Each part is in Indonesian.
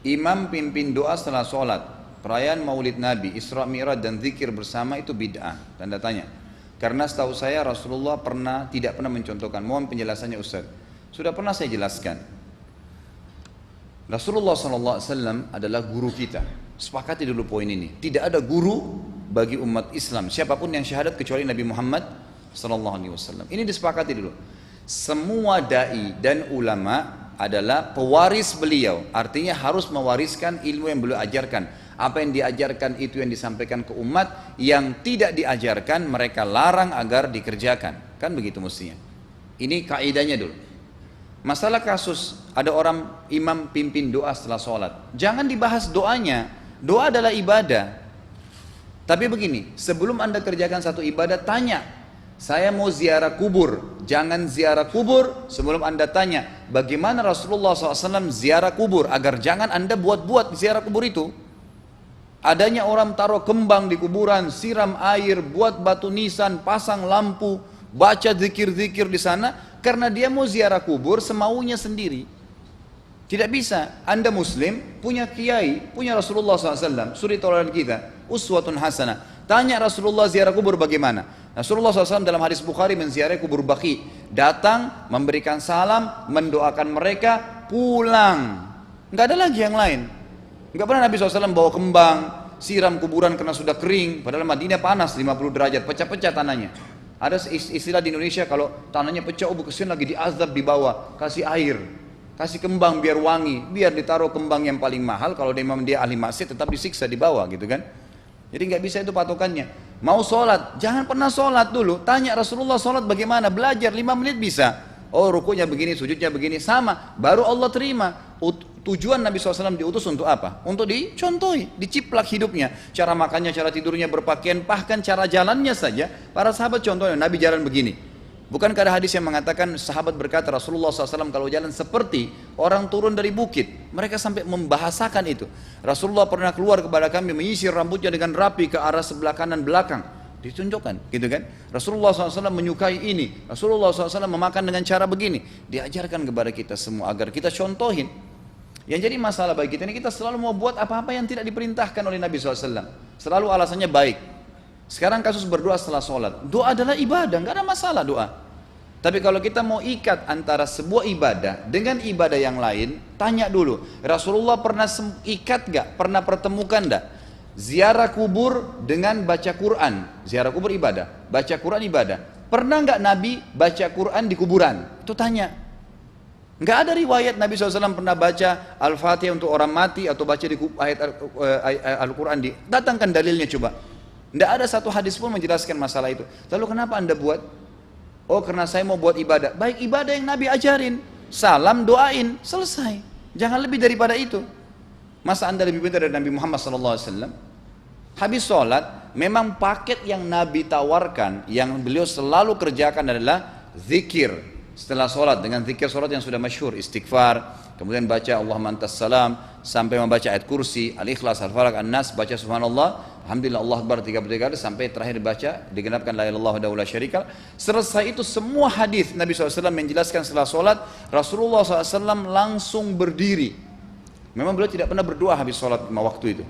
Imam pimpin doa setelah sholat, perayaan Maulid Nabi, Isra Mi'raj dan zikir bersama itu bid'ah. Tanda tanya. Karena setahu saya Rasulullah tidak pernah mencontohkan. Mohon penjelasannya Ustaz. Sudah pernah saya jelaskan. Rasulullah SAW adalah guru kita. Sepakati dulu poin ini. Tidak ada guru bagi umat Islam siapapun yang syahadat kecuali Nabi Muhammad SAW. Ini disepakati dulu. Semua dai dan ulama adalah pewaris beliau, artinya harus mewariskan ilmu yang beliau ajarkan. Apa yang diajarkan itu yang disampaikan ke umat, yang tidak diajarkan mereka larang agar dikerjakan. Kan begitu mestinya. Ini kaidahnya dulu. Masalah kasus ada orang imam pimpin doa setelah sholat, jangan dibahas doanya. Doa adalah ibadah. Tapi begini, sebelum anda kerjakan satu ibadah, tanya, saya mau ziarah kubur. Jangan ziarah kubur sebelum anda tanya bagaimana Rasulullah SAW ziarah kubur, agar jangan anda buat-buat ziarah kubur itu. Adanya orang taruh kembang di kuburan, siram air, buat batu nisan, pasang lampu, baca zikir-zikir di sana karena dia mau ziarah kubur semaunya sendiri. Tidak bisa. Anda muslim, punya kiai, punya Rasulullah SAW, suri tauladan kita, uswatun hasanah. Tanya Rasulullah ziarah kubur bagaimana? Rasulullah SAW dalam hadis Bukhari menziarahi kubur Baqi. Datang, memberikan salam, mendoakan mereka, pulang. Nggak ada lagi yang lain. Nggak pernah Nabi SAW bawa kembang, siram kuburan karena sudah kering. Padahal Madinah panas 50 derajat, pecah-pecah tanahnya. Ada istilah di Indonesia kalau tanahnya pecah, kesian lagi diazab di bawah, kasih air. Kasih kembang biar wangi, biar ditaruh kembang yang paling mahal. Kalau dia ahli maksiat tetap disiksa di bawah gitu kan. Jadi nggak bisa itu patokannya. Mau sholat, jangan pernah sholat dulu. Tanya Rasulullah sholat bagaimana, belajar 5 menit bisa. Oh rukunya begini, sujudnya begini, sama. Baru Allah terima. Tujuan Nabi SAW diutus untuk apa? Untuk dicontohi, diciplak hidupnya. Cara makannya, cara tidurnya, berpakaian, bahkan cara jalannya saja. Para sahabat contohnya, Nabi jalan begini. Bukankah ada hadis yang mengatakan sahabat berkata Rasulullah SAW kalau jalan seperti orang turun dari bukit. Mereka sampai membahasakan itu. Rasulullah pernah keluar kepada kami menyisir rambutnya dengan rapi ke arah sebelah kanan belakang. Ditunjukkan gitu kan. Rasulullah SAW menyukai ini. Rasulullah SAW memakan dengan cara begini. Diajarkan kepada kita semua agar kita contohin. Yang jadi masalah bagi kita ini, kita selalu mau buat apa-apa yang tidak diperintahkan oleh Nabi SAW. Selalu alasannya baik. Sekarang kasus berdoa setelah sholat. Doa adalah ibadah, nggak ada masalah doa. Tapi kalau kita mau ikat antara sebuah ibadah dengan ibadah yang lain, tanya dulu, Rasulullah pernah ikat nggak? Pernah pertemukan nggak? Ziarah kubur dengan baca Quran. Ziarah kubur ibadah, baca Quran ibadah. Pernah nggak Nabi baca Quran di kuburan? Itu tanya. Nggak ada riwayat Nabi SAW pernah baca Al-Fatihah untuk orang mati atau baca di ayat Al-Quran. Datangkan dalilnya coba. Tidak ada satu hadis pun menjelaskan masalah itu. Lalu kenapa anda buat? Oh karena saya mau buat ibadah. Baik ibadah yang Nabi ajarin. Salam doain, selesai. Jangan lebih daripada itu. Masa anda lebih pintar dari Nabi Muhammad SAW? Habis sholat, memang paket yang Nabi tawarkan, yang beliau selalu kerjakan adalah zikir. Setelah sholat, dengan zikir sholat yang sudah masyhur, istighfar, kemudian baca Allahumma antas salam, sampai membaca ayat kursi, al-ikhlas, al-falaq, an-nas, baca subhanallah, alhamdulillah, Allah akbar 33 kali, sampai terakhir baca digenapkan la ilaha illallah wahdahu la syarika. Selesai itu semua hadis Nabi SAW menjelaskan setelah sholat, Rasulullah SAW langsung berdiri. Memang beliau tidak pernah berdoa habis sholat 5 waktu itu.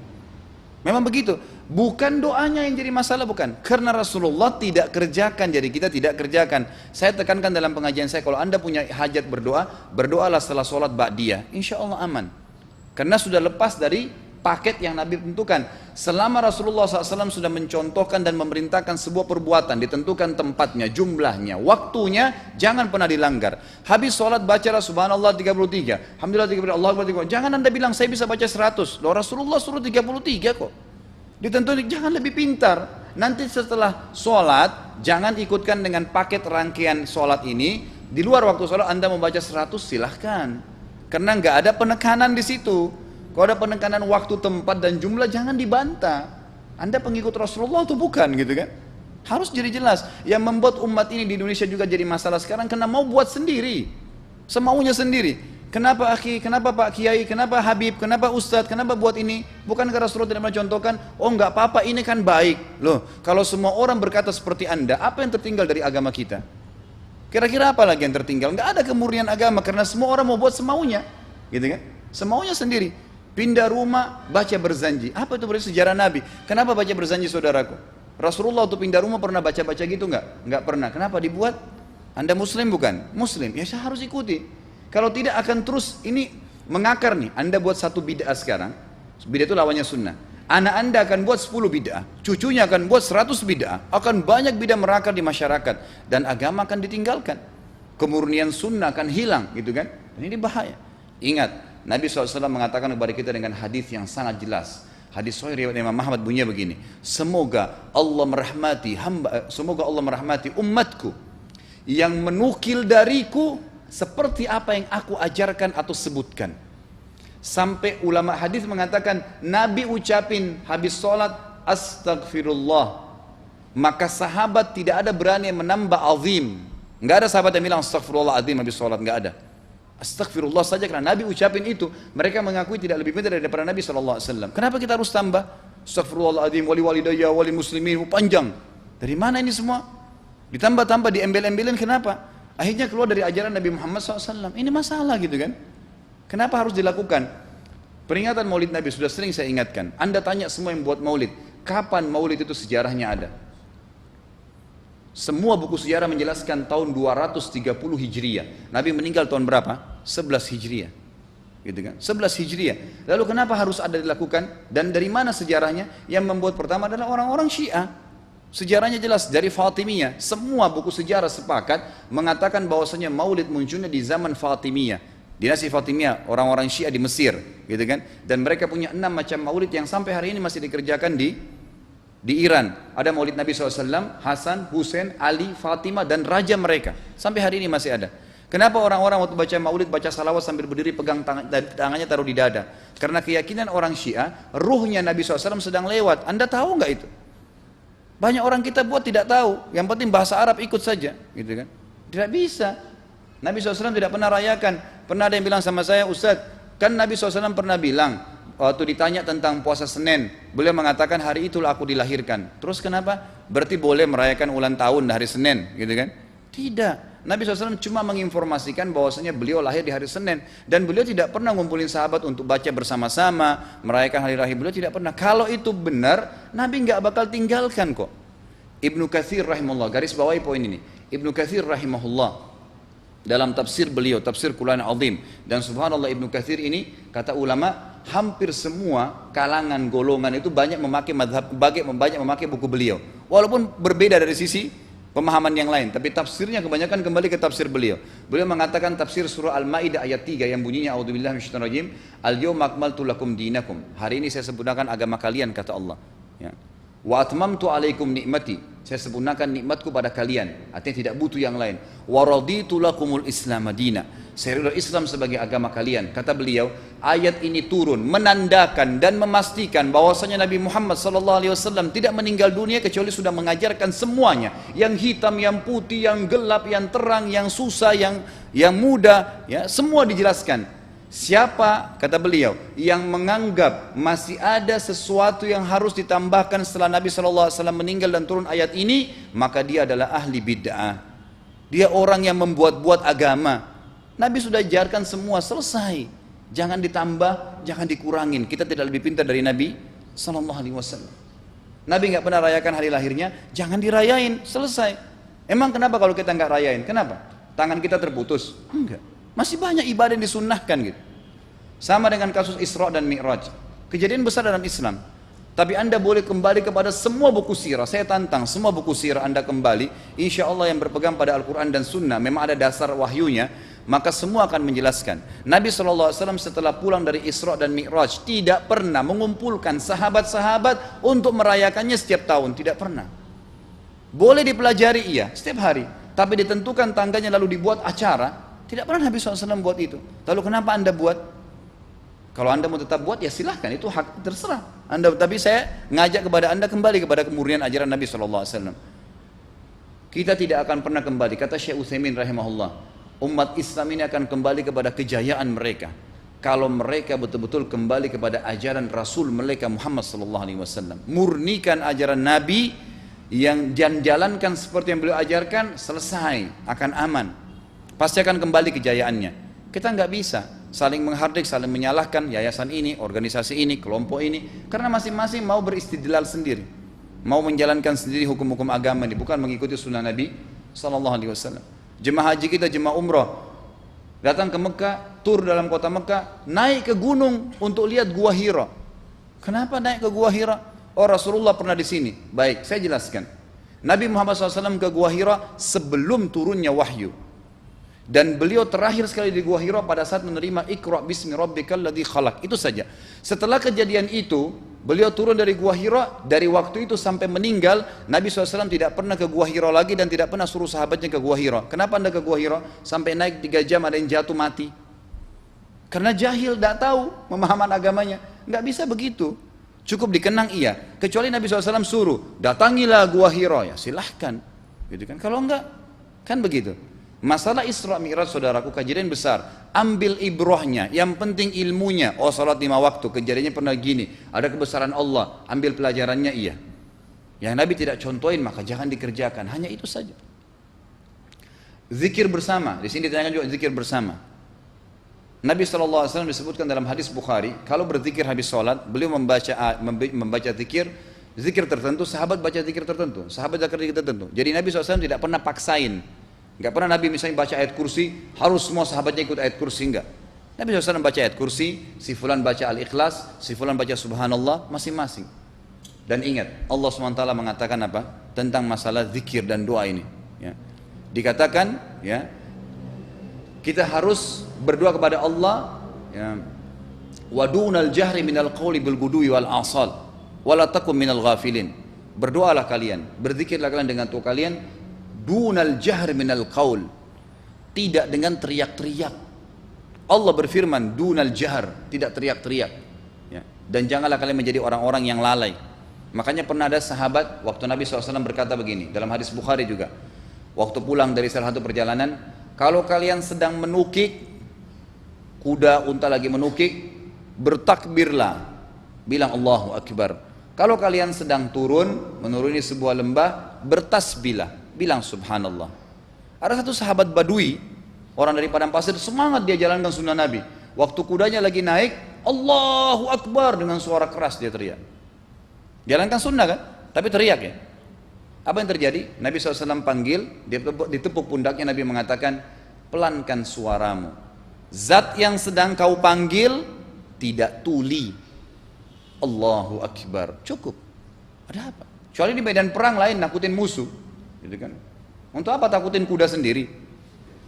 Memang begitu. Bukan doanya yang jadi masalah, bukan. Karena Rasulullah tidak kerjakan, jadi kita tidak kerjakan. Saya tekankan dalam pengajian saya, kalau anda punya hajat berdoa, berdoalah setelah sholat ba'diyah. Insya Allah aman. Karena sudah lepas dari paket yang Nabi tentukan. Selama Rasulullah SAW sudah mencontohkan dan memerintahkan sebuah perbuatan, ditentukan tempatnya, jumlahnya, waktunya, jangan pernah dilanggar. Habis sholat bacalah subhanallah 33, alhamdulillah 33, Allah akbar 33. Jangan anda bilang saya bisa baca 100. Loh Rasulullah suruh 33 kok. Ditentukan, jangan lebih pintar. Nanti setelah sholat, jangan ikutkan dengan paket rangkaian sholat ini. Di luar waktu sholat anda membaca 100 silahkan. Karena nggak ada penekanan di situ. Kalau ada penekanan waktu, tempat, dan jumlah, jangan dibantah. Anda pengikut Rasulullah atau bukan gitu kan? Harus jadi jelas. Yang membuat umat ini di Indonesia juga jadi masalah sekarang karena mau buat sendiri. Semaunya sendiri. Kenapa akhi, kenapa Pak Kiai, kenapa Habib, kenapa Ustadz, kenapa buat ini? Bukankah Rasulullah tidak mencontohkan? Oh nggak apa-apa, ini kan baik. Loh, kalau semua orang berkata seperti Anda, apa yang tertinggal dari agama kita? Kira-kira apa lagi yang tertinggal? Nggak ada kemurnian agama karena semua orang mau buat semaunya. Gitu kan? Semaunya sendiri. Pindah rumah, baca berzanji. Apa itu berarti sejarah Nabi? Kenapa baca berzanji saudaraku? Rasulullah waktu pindah rumah pernah baca-baca gitu nggak? Nggak pernah. Kenapa dibuat? Anda muslim bukan? Muslim. Ya saya harus ikuti. Kalau tidak akan terus ini mengakar nih. Anda buat satu bid'ah sekarang. Bid'ah itu lawannya sunnah. Anak Anda akan buat 10 bid'ah. Cucunya akan buat 100 bid'ah. Akan banyak bid'ah merakar di masyarakat. Dan agama akan ditinggalkan. Kemurnian sunnah akan hilang gitu kan. Dan ini bahaya. Ingat. Nabi SAW mengatakan kepada kita dengan hadis yang sangat jelas. Hadis sahih riwayat Imam Ahmad bunyinya begini. Semoga Allah merahmati umatku yang menukil dariku seperti apa yang aku ajarkan atau sebutkan. Sampai ulama hadis mengatakan Nabi ucapin habis sholat astagfirullah, maka sahabat tidak ada berani menambah azim. Enggak ada sahabat yang bilang astagfirullah azim habis sholat, enggak ada. Astagfirullah saja karena Nabi ucapin itu, mereka mengakui tidak lebih pintar daripada Nabi SAW. Kenapa kita harus tambah? Astagfirullahaladzim, wali walidayya, wali muslimin, panjang. Dari mana ini semua? Ditambah-tambah, diembel-embelin, kenapa? Akhirnya keluar dari ajaran Nabi Muhammad SAW. Ini masalah gitu kan? Kenapa harus dilakukan? Peringatan maulid Nabi sudah sering saya ingatkan. Anda tanya semua yang buat maulid, kapan maulid itu sejarahnya ada? Semua buku sejarah menjelaskan tahun 230 Hijriah. Nabi meninggal tahun berapa? 11 Hijriah. Gitu kan? 11 Hijriah. Lalu kenapa harus ada dilakukan? Dan dari mana sejarahnya? Yang membuat pertama adalah orang-orang Syiah. Sejarahnya jelas dari Fatimiyah. Semua buku sejarah sepakat mengatakan bahwasanya maulid munculnya di zaman Fatimiyah. Dinasti Fatimiyah, orang-orang Syiah di Mesir, gitu kan? Dan mereka punya 6 macam maulid yang sampai hari ini masih dikerjakan di Iran. Ada maulid Nabi SAW, Hasan, Husain, Ali, Fatimah dan raja mereka. Sampai hari ini masih ada. Kenapa orang-orang waktu baca maulid, baca salawat sambil berdiri pegang tangannya taruh di dada? Karena keyakinan orang Syiah, ruhnya Nabi SAW sedang lewat. Anda tahu nggak itu? Banyak orang kita buat tidak tahu. Yang penting bahasa Arab ikut saja, gitu kan? Tidak bisa. Nabi SAW tidak pernah rayakan. Pernah ada yang bilang sama saya, Ustaz, kan Nabi SAW pernah bilang, waktu ditanya tentang puasa Senin, beliau mengatakan hari itulah aku dilahirkan. Terus kenapa? Berarti boleh merayakan ulang tahun hari Senin, gitu kan? Tidak. Nabi SAW cuma menginformasikan bahwasanya beliau lahir di hari Senin dan beliau tidak pernah ngumpulin sahabat untuk baca bersama-sama, merayakan hari raya. Beliau tidak pernah. Kalau itu benar, Nabi nggak bakal tinggalkan kok. Ibnu Katsir rahimahullah, garis bawahi poin ini. Ibnu Katsir rahimahullah dalam tafsir beliau, tafsir Quran Azim, dan subhanallah Ibnu Katsir ini kata ulama hampir semua kalangan golongan itu banyak memakai banyak memakai buku beliau, walaupun berbeda dari sisi pemahaman yang lain, tapi tafsirnya kebanyakan kembali ke tafsir beliau. Beliau mengatakan tafsir surah Al-Maidah ayat 3 yang bunyinya a'udzubillahi minasyaitonir rajim, al-yauma akmaltu lakum dinakum, hari ini saya sempurnakan agama kalian, kata Allah ya. Wa atmamtu alaikum nikmati, saya sempurnakan nikmatku pada kalian, artinya tidak butuh yang lain. Wa raditu lakumul islam madina, saya ridho Islam sebagai agama kalian. Kata beliau, ayat ini turun menandakan dan memastikan bahwasanya Nabi Muhammad SAW tidak meninggal dunia kecuali sudah mengajarkan semuanya, yang hitam, yang putih, yang gelap, yang terang, yang susah, yang mudah, ya, semua dijelaskan. Siapa, kata beliau, yang menganggap masih ada sesuatu yang harus ditambahkan setelah Nabi SAW meninggal dan turun ayat ini, maka dia adalah ahli bid'ah. Dia orang yang membuat-buat agama. Nabi sudah ajarkan semua, selesai. Jangan ditambah, jangan dikurangin. Kita tidak lebih pintar dari Nabi SAW. Nabi nggak pernah rayakan hari lahirnya, jangan dirayain, selesai. Emang kenapa kalau kita nggak rayain? Kenapa? Tangan kita terputus? Enggak. Masih banyak ibadah yang disunnahkan gitu. Sama dengan kasus Isra dan Mi'raj. Kejadian besar dalam Islam. Tapi Anda boleh kembali kepada semua buku sirah. Saya tantang semua buku sirah Anda kembali. Insya Allah yang berpegang pada Al-Quran dan Sunnah, memang ada dasar wahyunya, maka semua akan menjelaskan. Nabi SAW setelah pulang dari Isra dan Mi'raj tidak pernah mengumpulkan sahabat-sahabat untuk merayakannya setiap tahun. Tidak pernah. Boleh dipelajari iya, setiap hari. Tapi ditentukan tanggalnya lalu dibuat acara. Tidak pernah Nabi SAW buat itu. Lalu kenapa Anda buat? Kalau Anda mau tetap buat ya silahkan, itu hak terserah Anda. Tapi saya ngajak kepada Anda kembali kepada kemurnian ajaran Nabi SAW. Kita tidak akan pernah kembali, kata Syekh Utsaimin rahimahullah, umat Islam ini akan kembali kepada kejayaan mereka kalau mereka betul-betul kembali kepada ajaran Rasul mereka Muhammad SAW. Murnikan ajaran Nabi yang jalankan seperti yang beliau ajarkan, selesai, akan aman. Pasti akan kembali kejayaannya. Kita nggak bisa. saling menghardik, saling menyalahkan yayasan ini, organisasi ini, kelompok ini, karena masing-masing mau beristidlal sendiri, mau menjalankan sendiri hukum-hukum agama ini, bukan mengikuti sunnah Nabi Sallallahu Alaihi Wasallam. Jemaah haji kita, jemaah umrah, datang ke Mekah, tur dalam kota Mekah, naik ke gunung untuk lihat Gua Hira. Kenapa naik ke Gua Hira? Oh, Rasulullah pernah di sini. Baik, saya jelaskan. Nabi Muhammad SAW ke Gua Hira sebelum turunnya wahyu. Dan beliau terakhir sekali di Gua Hira pada saat menerima Iqra bismi rabbikal ladzi khalaq. Itu saja. Setelah kejadian itu, beliau turun dari Gua Hira. Dari waktu itu sampai meninggal, Nabi SAW tidak pernah ke Gua Hira lagi dan tidak pernah suruh sahabatnya ke Gua Hira. Kenapa anda ke Gua Hira? Sampai naik 3 jam ada yang jatuh mati. Karena jahil, tidak tahu pemahaman agamanya. Nggak bisa begitu. Cukup dikenang iya. Kecuali Nabi SAW suruh, datangilah Gua Hira, ya silahkan. Gitu kan? Kalau enggak, kan begitu. Masalah Isra Mi'raj, saudaraku, kejadian besar. Ambil ibrahnya, yang penting ilmunya. Oh, salat 5 waktu, kejadiannya pernah gini. Ada kebesaran Allah, ambil pelajarannya iya. Yang Nabi tidak contohin, maka jangan dikerjakan. Hanya itu saja. Zikir bersama, di sini ditanyakan juga zikir bersama. Nabi SAW disebutkan dalam hadis Bukhari, kalau berzikir habis sholat, beliau membaca zikir tertentu, sahabat baca zikir tertentu, sahabat baca zikir tertentu. Jadi Nabi SAW tidak pernah paksain, nggak pernah Nabi misalnya baca ayat kursi, harus semua sahabatnya ikut ayat kursi, enggak. Nabi SAW baca ayat kursi, si fulan baca al-ikhlas, si fulan baca subhanallah, masing-masing. Dan ingat, Allah SWT mengatakan apa? Tentang masalah zikir dan doa ini. Ya. Dikatakan, ya, kita harus berdoa kepada Allah, ya, wadunal jahri minal qawli bil gudui wal asal wala takum minal ghafilin. Berdoalah kalian, berzikirlah kalian dengan doa kalian, dunal jahri minal qawl, tidak dengan teriak-teriak. Allah berfirman dunal jahr, tidak teriak-teriak, ya. Dan janganlah kalian menjadi orang-orang yang lalai. Makanya pernah ada sahabat, waktu Nabi SAW berkata begini, dalam hadis Bukhari juga, waktu pulang dari salah satu perjalanan, kalau kalian sedang menukik, kuda, unta lagi menukik, bertakbirlah, bilang Allahu Akbar. Kalau kalian sedang turun, menuruni sebuah lembah, bertasbihlah, bilang Subhanallah. Ada satu sahabat Badui, orang dari padang pasir, semangat dia jalankan sunnah Nabi. Waktu kudanya lagi naik, Allahu Akbar, dengan suara keras dia teriak. Jalankan sunnah kan? Tapi teriak ya. Apa yang terjadi? Nabi SAW panggil, ditepuk pundaknya, Nabi mengatakan, pelankan suaramu. Zat yang sedang kau panggil tidak tuli. Allahu Akbar. Cukup. Ada apa? Kecuali di medan perang lain nakutin musuh, gitu kan? Untuk apa takutin kuda sendiri?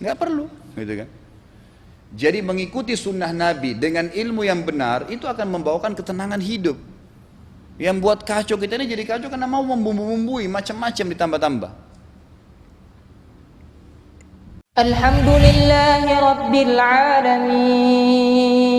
Nggak perlu, gitu kan? Jadi mengikuti sunnah Nabi dengan ilmu yang benar itu akan membawakan ketenangan hidup. Yang buat kacau kita ini jadi kacau karena mau membumbu-bumbui macam-macam ditambah-tambah. Alhamdulillahi Rabbil Alamin.